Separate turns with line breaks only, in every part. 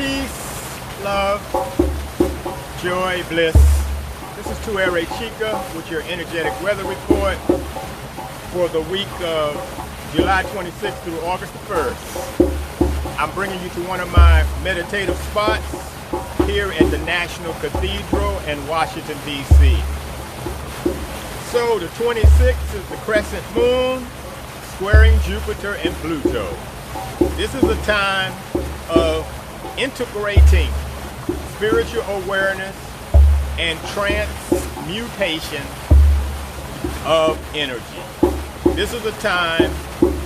Peace, love, joy, bliss. This is Tuere Chica with your energetic weather report for the week of July 26th through August 1st. I'm bringing you to one of my meditative spots here at the National Cathedral in Washington, D.C. So the 26th is the crescent moon squaring Jupiter and Pluto. This is a time of integrating spiritual awareness and transmutation of energy. This is a time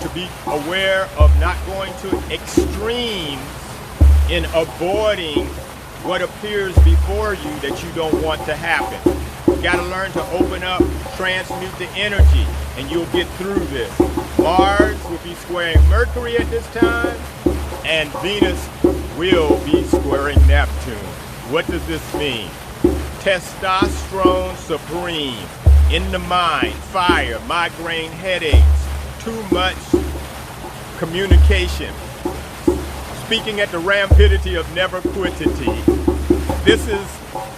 to be aware of not going to extremes in avoiding what appears before you that you don't want to happen. You got to learn to open up, transmute the energy, and you'll get through this. Mars will be squaring Mercury at this time, and Venus will be squaring Neptune. What does this mean? Testosterone supreme, in the mind, fire, migraine headaches, too much communication, speaking at the rampidity of never quittity. This is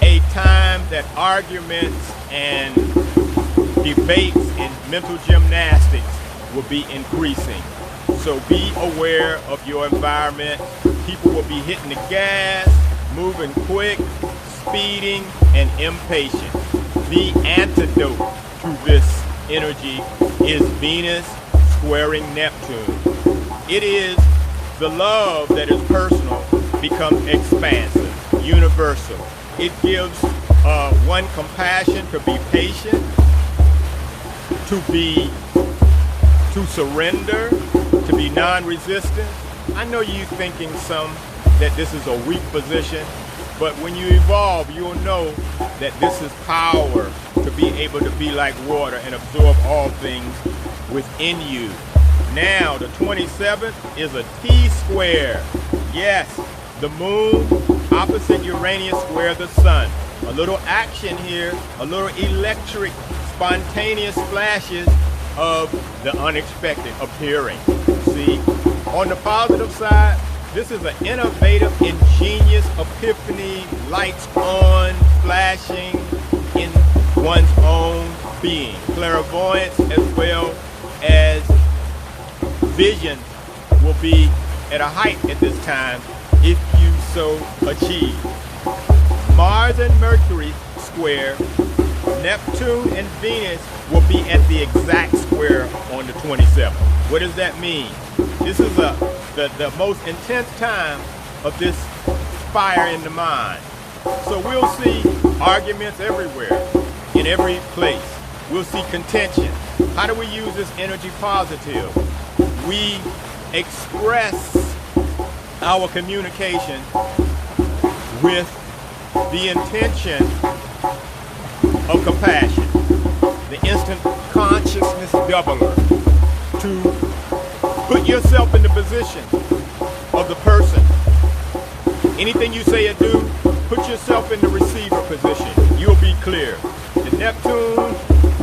a time that arguments and debates and mental gymnastics will be increasing. So be aware of your environment. People will be hitting the gas, moving quick, speeding, and impatient. The antidote to this energy is Venus squaring Neptune. It is the love that is personal becomes expansive, universal. It gives one compassion to be patient, to surrender, to be non-resistant. I know you're thinking that this is a weak position, but when you evolve, you'll know that this is power to be able to be like water and absorb all things within you. Now, the 27th is a T-square. Yes, the moon opposite Uranus square the sun. A little action here, a little electric, spontaneous flashes of the unexpected appearing. See, on the positive side, this is an innovative, ingenious epiphany, lights on, flashing in one's own being. Clairvoyance as well as vision will be at a height at this time if you so achieve. Mars and Mercury square, Neptune and Venus will be at the exact square on the 27th. What does that mean? This is the most intense time of this fire in the mind. So we'll see arguments everywhere, in every place. We'll see contention. How do we use this energy positive? We express our communication with the intention of compassion, the instant consciousness doubler, to put yourself in the position of the person. Anything you say or do, put yourself in the receiver position. You'll be clear. The Neptune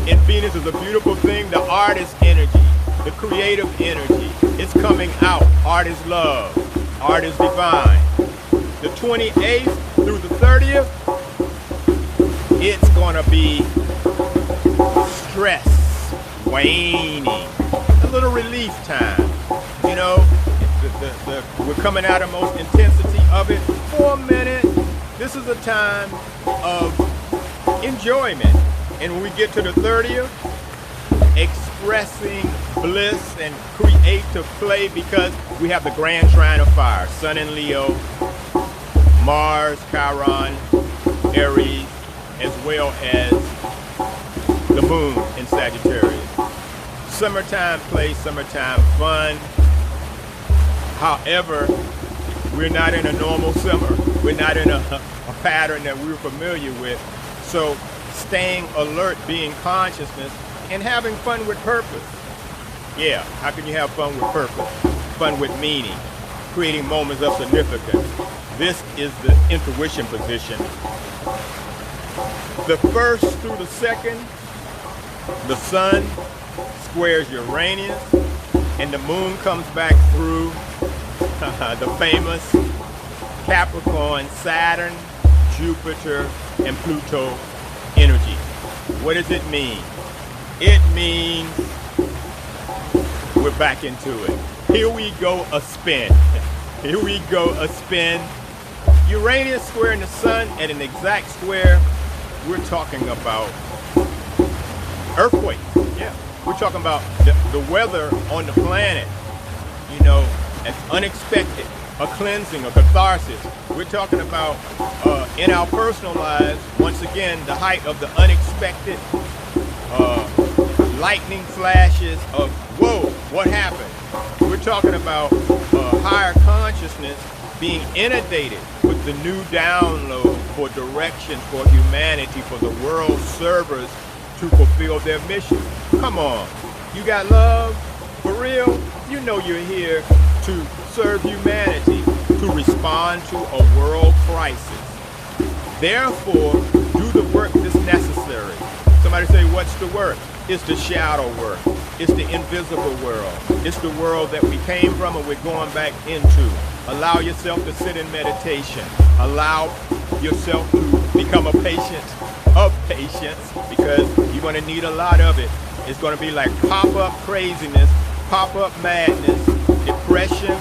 in Venus is a beautiful thing. The artist energy, the creative energy, it's coming out. Art is love. Art is divine. The 28th through the 30th, it's gonna be stress waning, a little relief time. You know, we're coming out of most intensity of it for a minute. This is a time of enjoyment. And when we get to the 30th, expressing bliss and creative play, because we have the grand trine of fire, Sun in Leo, Mars, Chiron, Aries, as well as the moon in Sagittarius. Summertime play, summertime fun. However, we're not in a normal summer. We're not in a pattern that we're familiar with. So staying alert, being consciousness, and having fun with purpose. Yeah, how can you have fun with purpose? Fun with meaning, creating moments of significance. This is the intuition position. The 1st through the 2nd, the sun squares Uranus, and the moon comes back through the famous Capricorn, Saturn, Jupiter, and Pluto energy. What does it mean? It means we're back into it. Here we go a spin. Here we go a spin. Uranus squaring the sun at an exact square. We're talking about earthquakes. Yeah, we're talking about the weather on the planet. You know, as unexpected, a cleansing, a catharsis. We're talking about in our personal lives, once again, the height of the unexpected, lightning flashes of, whoa, what happened? We're talking about higher consciousness being inundated with the new download for direction for humanity, for the world servers to fulfill their mission. Come on, you got love? For real? You know you're here to serve humanity, to respond to a world crisis. Therefore, do the work that's necessary. Somebody say, what's the work? It's the shadow work. It's the invisible world. It's the world that we came from and we're going back into. Allow yourself to sit in meditation. Allow yourself to become a patient of patience, because you're going to need a lot of it. It's going to be like pop-up craziness, pop-up madness, depression,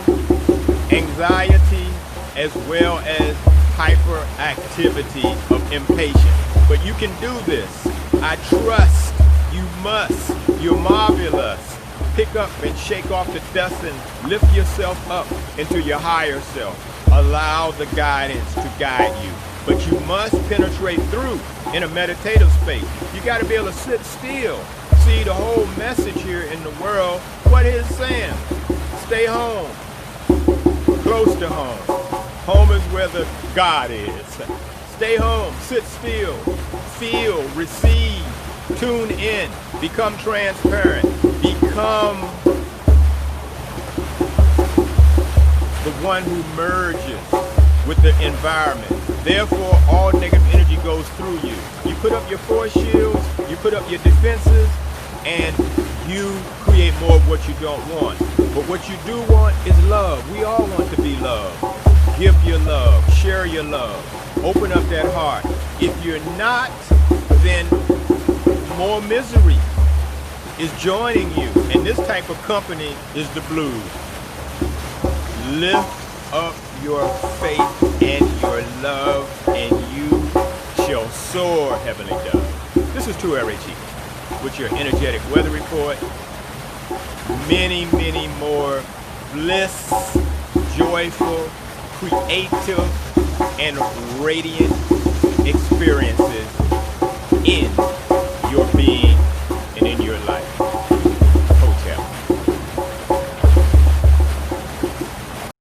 anxiety, as well as hyperactivity of impatience. But you can do this. I trust. You must. You're marvelous. Pick up and shake off the dust and lift yourself up into your higher self. Allow the guidance to guide you. But you must penetrate through in a meditative space. You got to be able to sit still. See the whole message here in the world. What is saying? Stay home. Close to home. Home is where the God is. Stay home. Sit still. Feel. Receive. Tune in. Become transparent. Become the one who merges with the environment. Therefore, all negative energy goes through you. You put up your force shields, you put up your defenses, and you create more of what you don't want. But what you do want is love. We all want to be loved. Give your love. Share your love. Open up that heart. If you're not, then more misery is joining you. And this type of company is the blues. Lift up your faith and your love, and you shall soar, heavenly dove. This is 2RHE with your energetic weather report. Many, many more bliss, joyful, creative, and radiant experiences